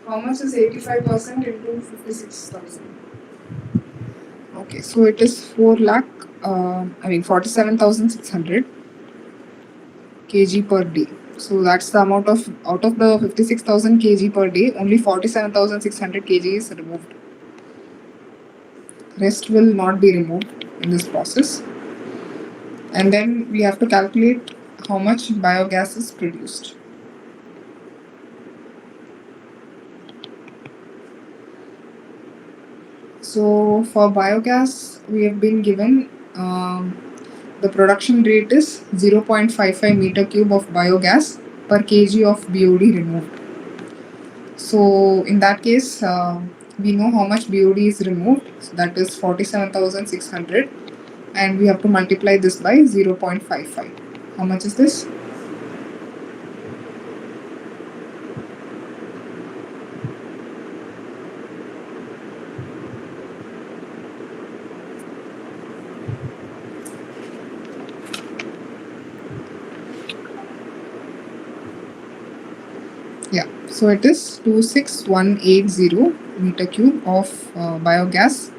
Speaker 1: How much is 85% into 56,000? Okay, so it is 47,600 kg per day. So that's the amount of, out of the 56,000 kg per day, only 47,600 kg is removed. Rest will not be removed. in this process. And then we have to calculate how much biogas is produced. So for biogas, we have been given the production rate is 0.55 meter cube of biogas per kg of BOD removed. So in that case, we know how much BOD is removed. So that is 47,600, and we have to multiply this by 0.55. How much is this? Yeah, so it is 26180 meter cube of biogas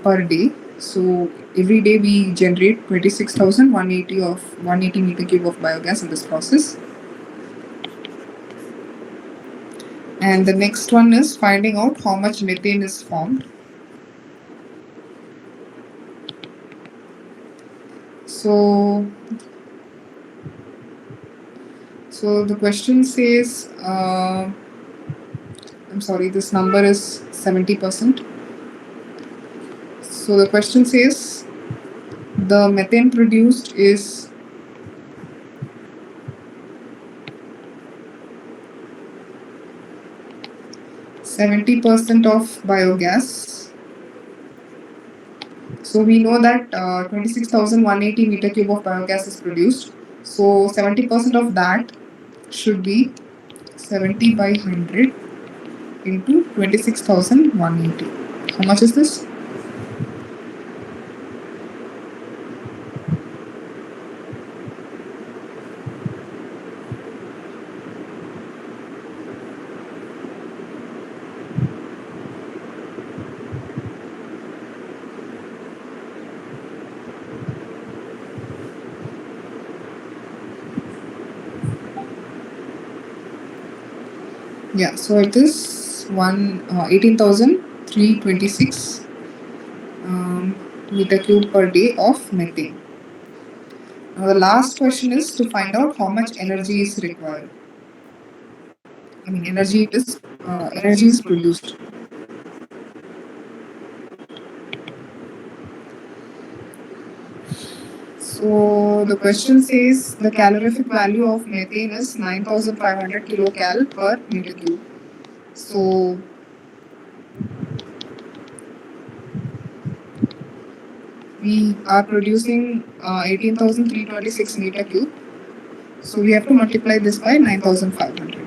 Speaker 1: per day. So every day we generate 26,180 meter cube of biogas in this process. And the next one is finding out how much methane is formed. So the question says, I'm sorry, this number is 70%. So the question says the methane produced is 70% of biogas. So we know that 26,180 meter cube of biogas is produced. So 70% of that should be 70 by 100 into 26,180. How much is this? Yeah, so it is 18,326 meter cube per day of methane. Now the last question is to find out how much energy is required. I mean, energy is produced. So the question says the calorific value of methane is 9,500 kilocal per meter cube. So we are producing 18,326 meter cube. So we have to multiply this by 9,500.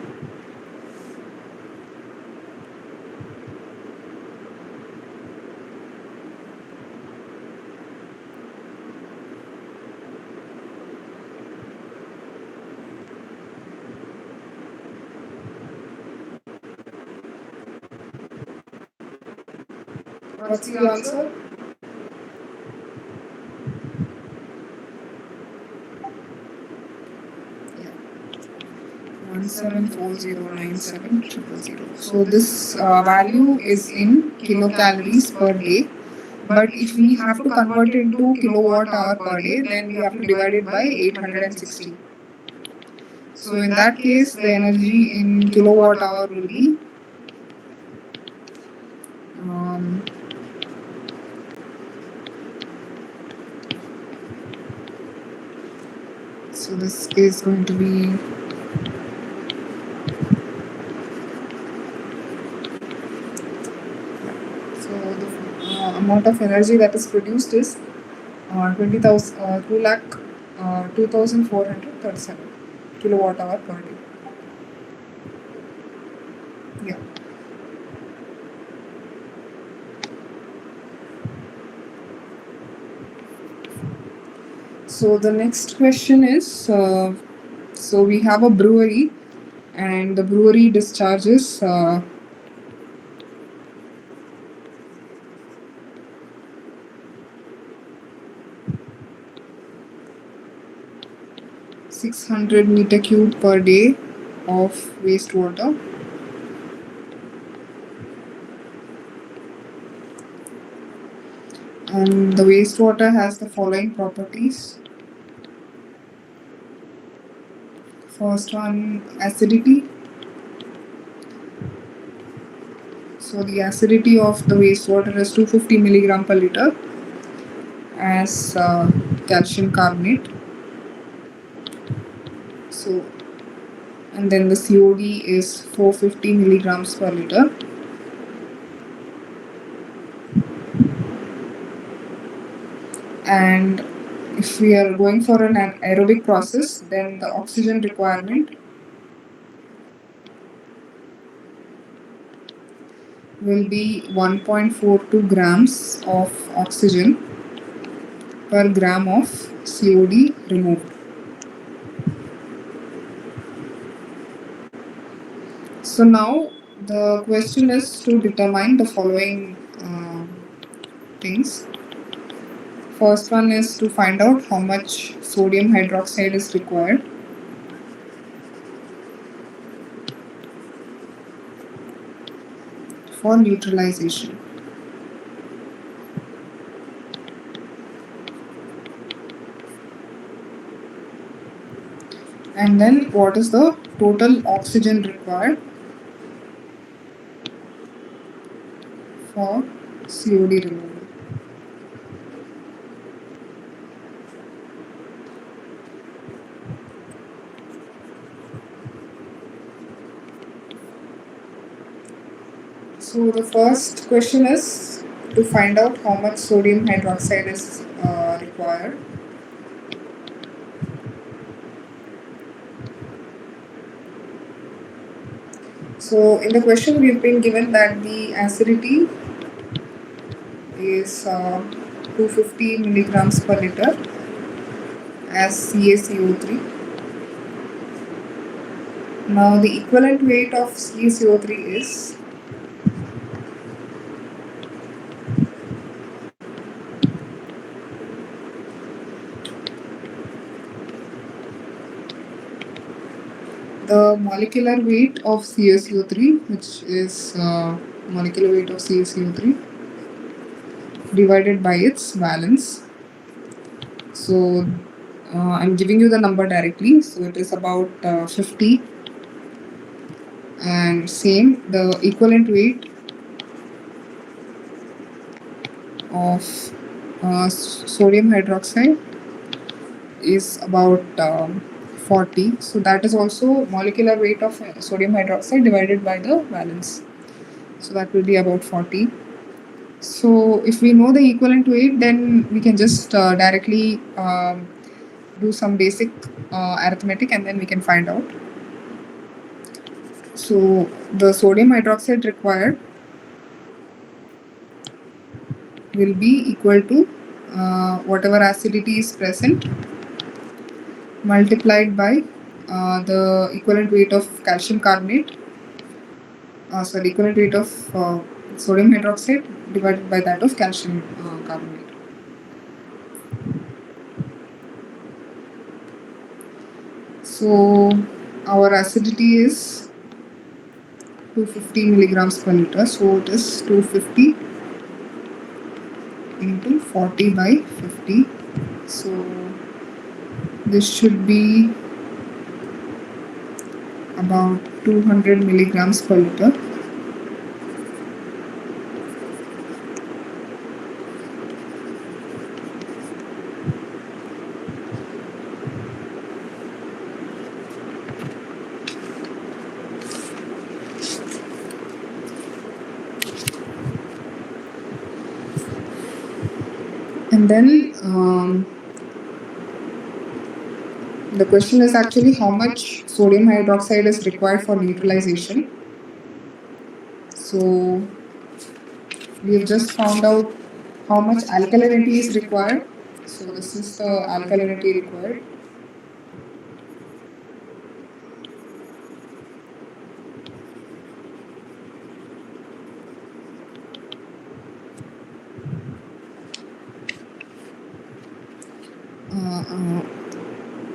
Speaker 1: What's the answer? Yeah. 174097000. So this value is in kilocalories per day. But if we have to convert it into kilowatt hour per day, then we have to divide it by 860. So in that case, the energy in kilowatt hour will be so this is going to be the amount of energy that is produced is 2,437 kilowatt hour per day. Yeah. So the next question is, so we have a brewery, and the brewery discharges 600 meter cube per day of wastewater. And the wastewater has the following properties. First one, acidity. So the acidity of the wastewater is 250 milligram per liter as calcium carbonate. So, and then the COD is 450 milligrams per liter. And if we are going for an aerobic process, then the oxygen requirement will be 1.42 grams of oxygen per gram of COD removed. So now the question is to determine the following things. First one is to find out how much sodium hydroxide is required. For neutralization. And then what is the total oxygen required for COD removal. So the first question is to find out how much sodium hydroxide is required. So in the question we've been given that the acidity is 250 milligrams per liter as CaCO3. Now the equivalent weight of CaCO3 is the molecular weight of CaCO3, which is molecular weight of CaCO3 divided by its valence. So I'm giving you the number directly. So it is about 50. And same, the equivalent weight of sodium hydroxide is about 40. So that is also molecular weight of sodium hydroxide divided by the valence. So that will be about 40. So if we know the equivalent weight, then we can just directly do some basic arithmetic and then we can find out. So the sodium hydroxide required will be equal to whatever acidity is present multiplied by the equivalent weight of calcium carbonate, equivalent weight of sodium hydroxide divided by that of calcium carbonate. So our acidity is 250 milligrams per liter. So it is 250 into 40 by 50. So this should be about 200 milligrams per liter. And then the question is actually how much sodium hydroxide is required for neutralization. So we have just found out how much alkalinity is required. So this is the alkalinity required.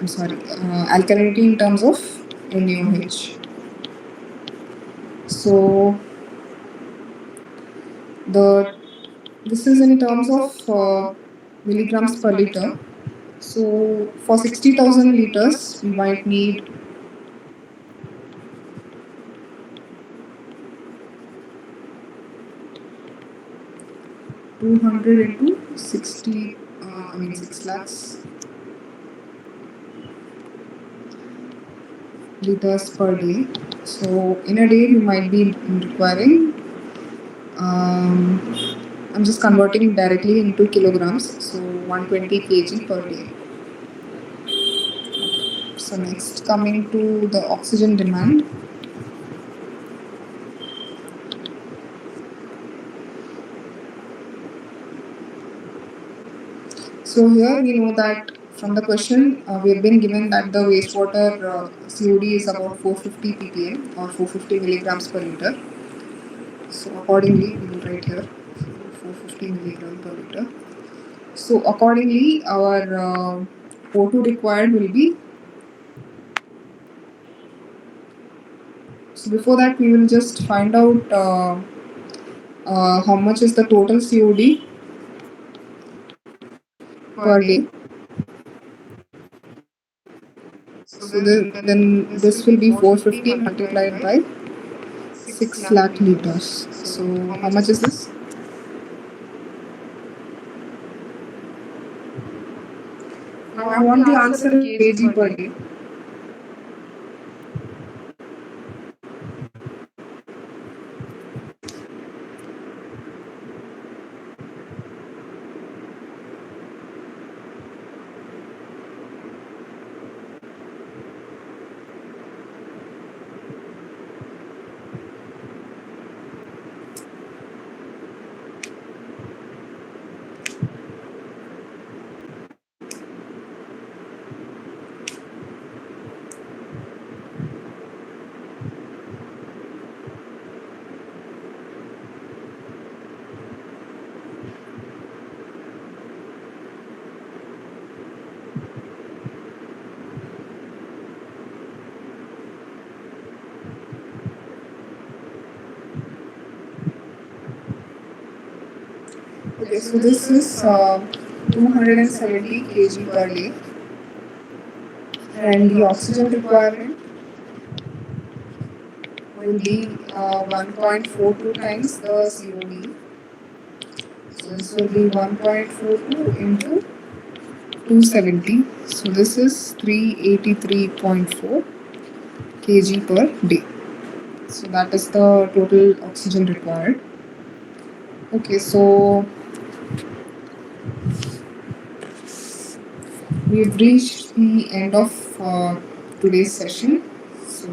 Speaker 1: I'm sorry, alkalinity in terms of NaOH. So the This is in terms of milligrams per liter. So for 60,000 liters, we might need 200 into 60, 6 lakhs liters per day. So in a day, we might be requiring, I'm just converting directly into kilograms, so 120 kg per day. So next, coming to the oxygen demand. So here we know that from the question we have been given that the wastewater COD is about 450 ppm or 450 milligrams per liter. So accordingly we will write here 450 milligram per liter. So accordingly our O2 required will be. So before that we will just find out how much is the total COD per day. So then this will be 450 multiplied by 6 lakh liters. So how much is this? Now I want the answer in kg per day. Okay, so this is 270 kg per day, and the oxygen requirement will be 1.42 times the COD. So this will be 1.42 into 270. So this is 383.4 kg per day. So that is the total oxygen required. Okay, so we've reached the end of today's session. So